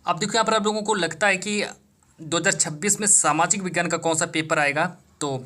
अब देखो यहाँ पर आप लोगों को लगता है कि 2026 में सामाजिक विज्ञान का कौन सा पेपर आएगा। तो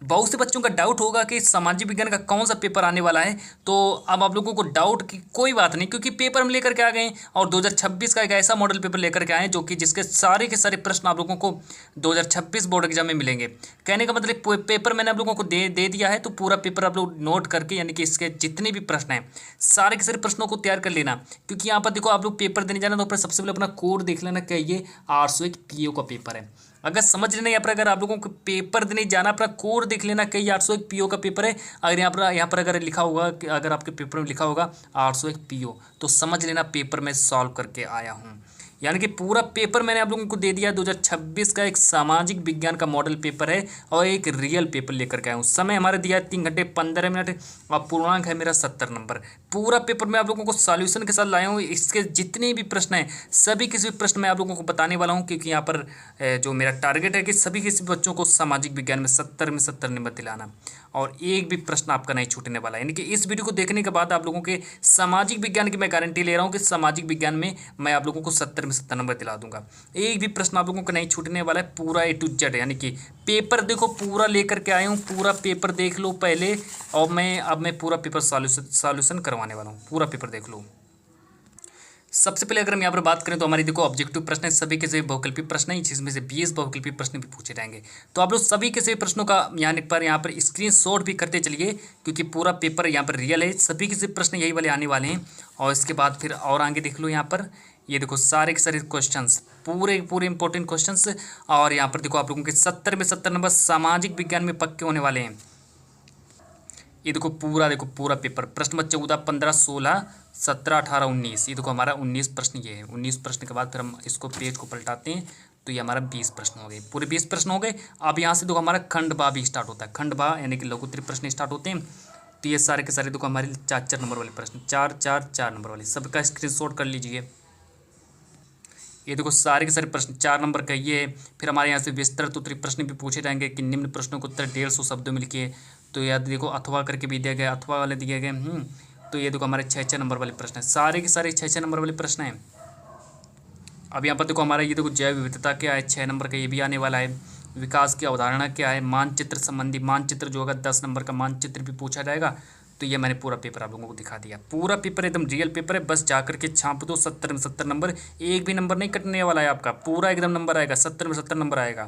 बहुत से बच्चों का डाउट होगा कि सामाजिक विज्ञान का कौन सा पेपर आने वाला है। तो अब आप लोगों को डाउट की कोई बात नहीं, क्योंकि पेपर हम लेकर के आ गए हैं और 2026 का एक ऐसा मॉडल पेपर लेकर के आए हैं जो कि जिसके सारे के सारे प्रश्न आप लोगों को 2026 बोर्ड एग्जाम में मिलेंगे। कहने का मतलब पेपर मैंने आप लोगों को दे दिया है, तो पूरा पेपर आप लोग नोट करके, यानी कि इसके जितने भी प्रश्न हैं सारे के सारे प्रश्नों को तैयार कर लेना। क्योंकि यहाँ पर देखो आप लोग पेपर देने जाना तो अपना सबसे पहले अपना कोड देख लेना कि ये 801 पीओ का पेपर है। अगर समझ लेना यहाँ पर, अगर आप लोगों को पेपर देने जाना अपना कोड देख लेना कि 801 पीओ का पेपर है। अगर यहाँ पर अगर लिखा होगा कि अगर आपके पेपर में लिखा होगा 801 पीओ, तो समझ लेना पेपर में सॉल्व करके आया हूँ। यानी कि पूरा पेपर मैंने आप लोगों को दे दिया। 2026 का एक सामाजिक विज्ञान का मॉडल पेपर है और एक रियल पेपर लेकर के आया हूँ। समय हमारे दिया है 3 घंटे 15 मिनट और पूर्णांक है मेरा 70 नंबर। पूरा पेपर मैं आप लोगों को सॉल्यूशन के साथ लाया हूँ। इसके जितने भी प्रश्न हैं सभी किसी भी प्रश्न मैं आप लोगों को बताने वाला हूँ, क्योंकि यहाँ पर जो मेरा टारगेट है कि सभी किसी बच्चों को सामाजिक विज्ञान में 70 में 70 नंबर दिलाना और एक भी प्रश्न आपका नहीं छूटने वाला है। यानी कि इस वीडियो को देखने के बाद आप लोगों के सामाजिक विज्ञान की मैं गारंटी ले रहा हूँ कि सामाजिक विज्ञान में मैं आप लोगों को 70 में 70 नंबर दिला दूंगा। एक भी प्रश्न आप लोगों का नहीं छूटने वाला है, पूरा A to Z। यानी कि पेपर देखो पूरा लेकर के आया हूँ, पूरा पेपर देख लो पहले और अब मैं पूरा पेपर सॉल्यूशन करवाने वाला हूँ। पूरा पेपर देख लो। सबसे पहले अगर हम यहाँ पर बात करें तो हमारी देखो ऑब्जेक्टिव प्रश्न है, सभी के सभी बहुकल्पीय प्रश्न है, जिसमें से 20 बहुकल्पीय प्रश्न भी पूछे जाएंगे। तो आप लोग सभी के सभी प्रश्नों का यहाँ पर स्क्रीनशॉट भी करते चलिए, क्योंकि पूरा पेपर यहाँ पर रियल है। सभी के सभी प्रश्न यही वाले आने वाले हैं। और इसके बाद फिर और आगे देख लो, यहाँ पर ये देखो सारे के सारे क्वेश्चंस पूरे इंपॉर्टेंट क्वेश्चंस। और यहाँ पर देखो आप लोगों के 70 में 70 नंबर सामाजिक विज्ञान में पक्के होने वाले हैं। ये देखो पूरा पेपर प्रश्न नंबर 14, 15, 16, 17, 18, 19। ये देखो हमारा 19 प्रश्न ये है। 19 प्रश्न के बाद फिर हम इसको पेज को पलटाते हैं तो ये हमारा 20 प्रश्न हो गए। पूरे 20 प्रश्न हो गए। अब यहाँ से देखो हमारा खंड बा भी स्टार्ट होता है। खंड बा यानी कि लघु उत्तरीय प्रश्न स्टार्ट होते हैं। तो ये सारे के सारे देखो हमारे 4 नंबर वाले प्रश्न, 4 नंबर वाले, सबका स्क्रीनशॉट कर लीजिए। ये देखो सारे के सारे प्रश्न 4 नंबर का ये है। फिर हमारे यहाँ से विस्तृत उत्तरीय प्रश्न भी पूछे जाएंगे कि निम्न प्रश्नों को उत्तर 150 शब्दों में लिखिए। तो याद देखो अथवा करके भी दिया गया, अथवा वाले दिए गए। तो ये देखो हमारे 6 नंबर वाले प्रश्न हैं, सारे के सारे 6 नंबर वाले प्रश्न हैं। अब यहाँ पर देखो हमारा ये देखो जैव विविधता क्या है, 6 नंबर का ये भी आने वाला है। विकास की अवधारणा क्या है, मानचित्र संबंधी मानचित्र जो होगा 10 नंबर का मानचित्र भी पूछा जाएगा। तो ये मैंने पूरा पेपर आप लोगों को दिखा दिया। पूरा पेपर एकदम रियल पेपर है, बस जाकर के छाप दो। 70 में 70 नंबर, एक भी नंबर नहीं कटने वाला है आपका, पूरा एकदम नंबर आएगा, 70 में 70 नंबर आएगा।